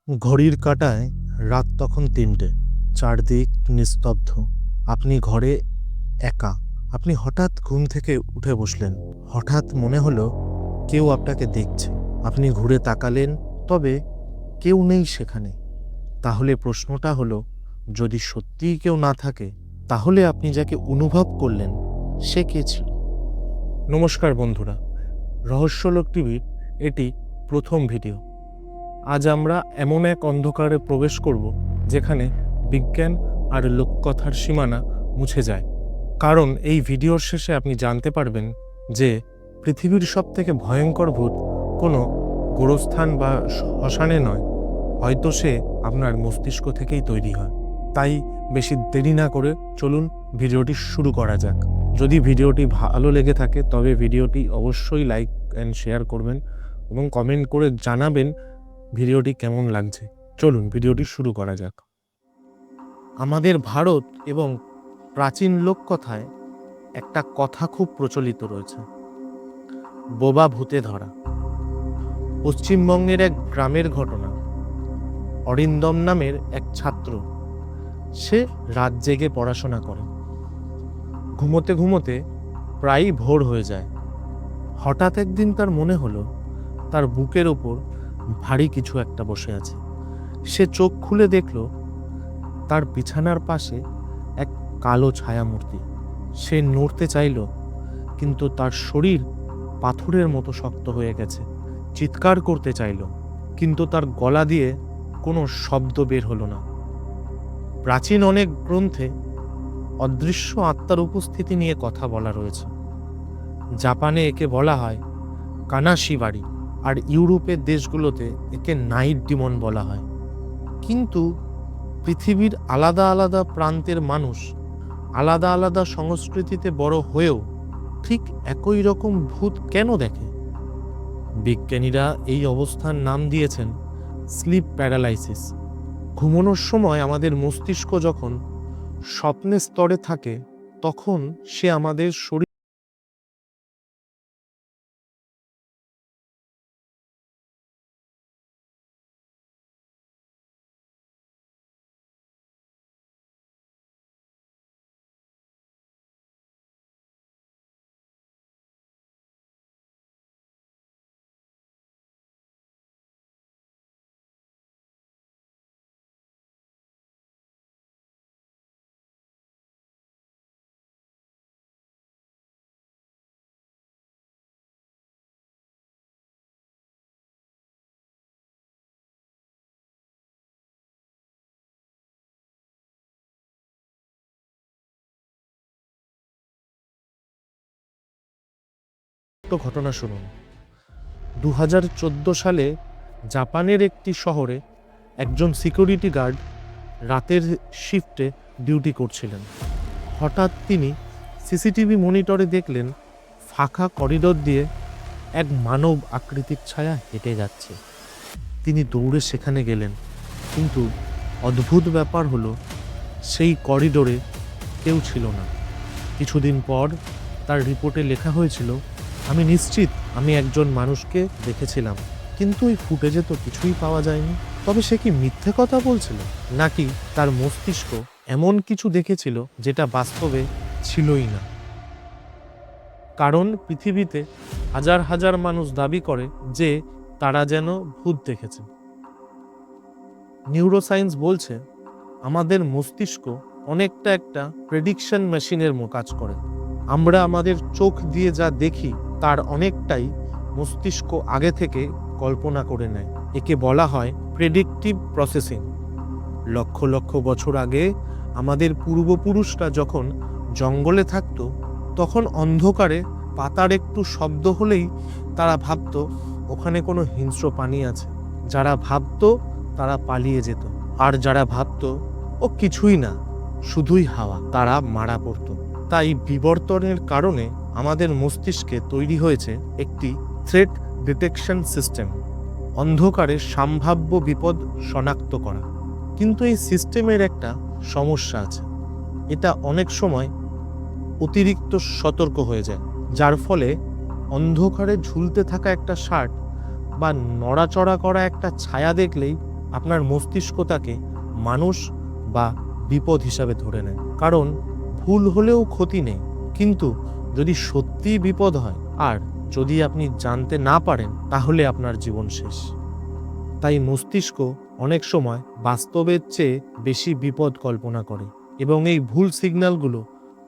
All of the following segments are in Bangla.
ঘড়ির কাঁটায় রাত তখন ৩টে। চারদিক নিস্তব্ধ। আপনি ঘরে একা। আপনি হঠাৎ ঘুম থেকে উঠে বসলেন। হঠাৎ মনে হলো কেউ আপনাকে দেখছে। আপনি ঘুরে তাকালেন, তবে কেউ নেই সেখানে। তাহলে প্রশ্নটা হলো, যদি সত্যিই কেউ না থাকে, তাহলে আপনি যাকে অনুভব করলেন সে কে ছিল? নমস্কার বন্ধুরা, রহস্যলোক টিভির এটি প্রথম ভিডিও। আজ আমরা এমন এক অন্ধকারে প্রবেশ করব যেখানে বিজ্ঞান আর লোককথার সীমানা মুছে যায়। কারণ এই ভিডিওর শেষে আপনি জানতে পারবেন যে পৃথিবীর সবথেকে ভয়ঙ্কর ভূত কোনো গোরস্থান বা শ্মশানে নয়, হয়তো সে আপনার মস্তিষ্ক থেকেই তৈরি হয়। তাই বেশি দেরি না করে চলুন ভিডিওটি শুরু করা যাক। যদি ভিডিওটি ভালো লেগে থাকে তবে ভিডিওটি অবশ্যই লাইক অ্যান্ড শেয়ার করবেন এবং কমেন্ট করে জানাবেন ভিডিওটি কেমন লাগছে। চলুন ভিডিওটি শুরু করা যাক। আমাদের ভারত এবং প্রাচীন লোককথায় একটা কথা খুব প্রচলিত রয়েছে, বোবা ভূতে ধরা। পশ্চিমবঙ্গের এক গ্রামের ঘটনা। অরিন্দম নামের এক ছাত্র, সে রাত জেগে পড়াশোনা করে। ঘুমোতে ঘুমোতে প্রায়ই ভোর হয়ে যায়। হঠাৎ একদিন তার মনে হলো তার বুকের ওপর ভারী কিছু একটা বসে আছে। সে চোখ খুলে দেখল তার বিছানার পাশে এক কালো ছায়ামূর্তি। সে নড়তে চাইল, কিন্তু তার শরীর পাথরের মতো শক্ত হয়ে গেছে। চিৎকার করতে চাইল, কিন্তু তার গলা দিয়ে কোনো শব্দ বের হলো না। প্রাচীন অনেক গ্রন্থে অদৃশ্য আত্মার উপস্থিতি নিয়ে কথা বলা রয়েছে। জাপানে একে বলা হয় কানাশিবাড়ি, আর ইউরোপের দেশগুলোতে একে নাইট ডিমন বলা হয়। কিন্তু পৃথিবীর আলাদা আলাদা প্রান্তের মানুষ আলাদা আলাদা সংস্কৃতিতে বড় হয়েও ঠিক একই রকম ভূত কেন দেখে? বিজ্ঞানীরা এই অবস্থার নাম দিয়েছেন স্লিপ প্যারালাইসিস। ঘুমানোর সময় আমাদের মস্তিষ্ক যখন স্বপ্নের স্তরে থাকে, তখন সে আমাদের শরীর ঘটনা শুনুন। 2014 সালে জাপানের একটি শহরে একজন সিকিউরিটি গার্ড রাতের শিফটে ডিউটি করছিলেন। হঠাৎ তিনি সিসিটিভি মনিটরে দেখলেন ফাঁকা করিডোর দিয়ে এক মানব আকৃতির ছায়া হেঁটে যাচ্ছে। তিনি দৌড়ে সেখানে গেলেন, কিন্তু অদ্ভুত ব্যাপার হলো সেই করিডোরে কেউ ছিল না। কিছুদিন পর তার রিপোর্টে লেখা হয়েছিল, আমি নিশ্চিত আমি একজন মানুষকে দেখেছিলাম, কিন্তু ওই ফুটেজে তো কিছুই পাওয়া যায়নি। তবে সে কি মিথ্যে কথা বলছিল, নাকি তার মস্তিষ্ক এমন কিছু দেখেছিল যেটা বাস্তবে ছিলই না? কারণ পৃথিবীতে হাজার হাজার মানুষ দাবি করে যে তারা যেন ভূত দেখেছে। নিউরোসায়েন্স বলছে আমাদের মস্তিষ্ক অনেকটা একটা প্রেডিকশন মেশিনের মতো কাজ করে। আমরা আমাদের চোখ দিয়ে যা দেখি তার অনেকটাই মস্তিষ্ক আগে থেকে কল্পনা করে নেয়। একে বলা হয় প্রেডিক্টিভ প্রসেসিং। লক্ষ লক্ষ বছর আগে আমাদের পূর্বপুরুষরা যখন জঙ্গলে থাকতো, তখন অন্ধকারে পাতার একটু শব্দ হলেই তারা ভাবতো ওখানে কোনো হিংস্র প্রাণী আছে। যারা ভাবতো তারা পালিয়ে যেত, আর যারা ভাবতো ও কিছুই না, শুধুই হাওয়া, তারা মারা পড়ত। তাই বিবর্তনের কারণে আমাদের মস্তিষ্কে তৈরি হয়েছে একটি থ্রেট ডিটেকশন সিস্টেম, অন্ধকারে সম্ভাব্য বিপদ শনাক্ত করা। কিন্তু এই সিস্টেমের একটা সমস্যা আছে, এটা অনেক সময় অতিরিক্ত সতর্ক হয়ে যায়, যার ফলে অন্ধকারে ঝুলতে থাকা একটা শার্ট বা নড়াচড়া করা একটা ছায়া দেখলেই আপনার মস্তিষ্ক তাকে মানুষ বা বিপদ হিসাবে ধরে নেয়। কারণ ভুল হলেও ক্ষতি নেই, কিন্তু যদি সত্যিই বিপদ হয় আর যদি আপনি জানতে না পারেন, তাহলে আপনার জীবন শেষ। তাই মস্তিষ্ক অনেক সময় বাস্তবের চেয়ে বেশি বিপদ কল্পনা করে এবং এই ভুল সিগন্যালগুলো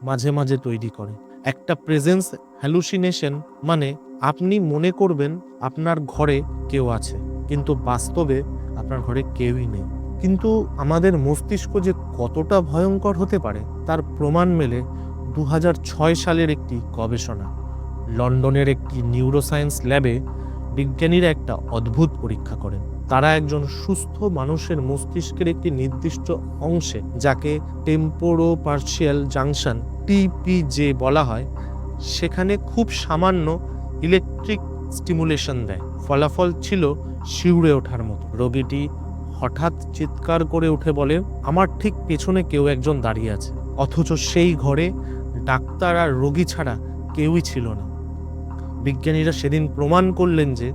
মাঝে মাঝে তৈরি করে। একটা প্রেজেন্স হ্যালুসিনেশন মানে আপনি মনে করবেন আপনার ঘরে কেউ আছে, কিন্তু বাস্তবে আপনার ঘরে কেউই নেই। কিন্তু আমাদের মস্তিষ্ক যে কতটা ভয়ঙ্কর হতে পারে তার প্রমাণ মেলে 2006 সালের একটি গবেষণা। লন্ডনের একটি নিউরোসায়েন্স ল্যাবে বিজ্ঞানীরা একটা অদ্ভুত পরীক্ষা করেন। তারা একজন সুস্থ মানুষের মস্তিষ্কের একটি নির্দিষ্ট অংশে, যাকে টেম্পোরোপার্শিয়াল জাংশন টিপিজে বলা হয়, সেখানে খুব সামান্য ইলেকট্রিক স্টিমুলেশন দেয়। ফলাফল ছিল শিউরে ওঠার মতো। রোগীটি হঠাৎ চিৎকার করে উঠে বলে, আমার ঠিক পেছনে কেউ একজন দাঁড়িয়ে আছে। অথচ সেই ঘরে ডাক্তার আর রোগী ছাড়া কেউই ছিল না। বিজ্ঞানীরা সেদিন প্রমাণ করলেন যে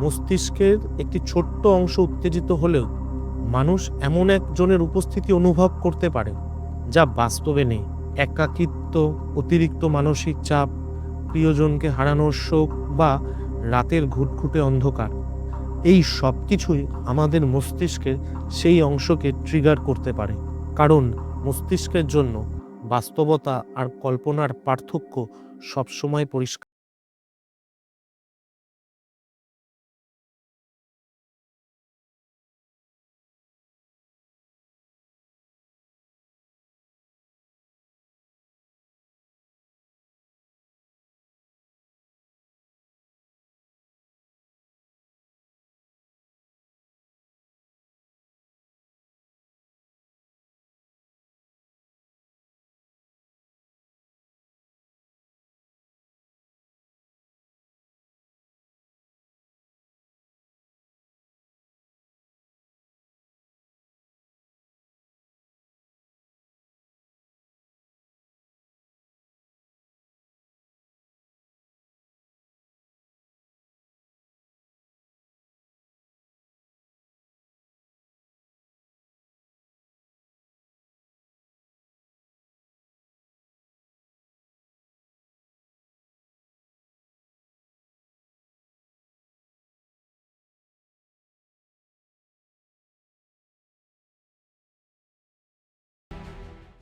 মস্তিষ্কের একটি ছোট্ট অংশ উত্তেজিত হলেও মানুষ এমন একজনের উপস্থিতি অনুভব করতে পারে যা বাস্তবে নেই। একাকিত্ব, অতিরিক্ত মানসিক চাপ, প্রিয়জনকে হারানোর শোক বা রাতের ঘুটঘুটে অন্ধকার, এই সব কিছুই আমাদের মস্তিষ্কের সেই অংশকে ট্রিগার করতে পারে। কারণ মস্তিষ্কের জন্য বাস্তবতা আর কল্পনার পার্থক্য সবসময় পরিষ্কার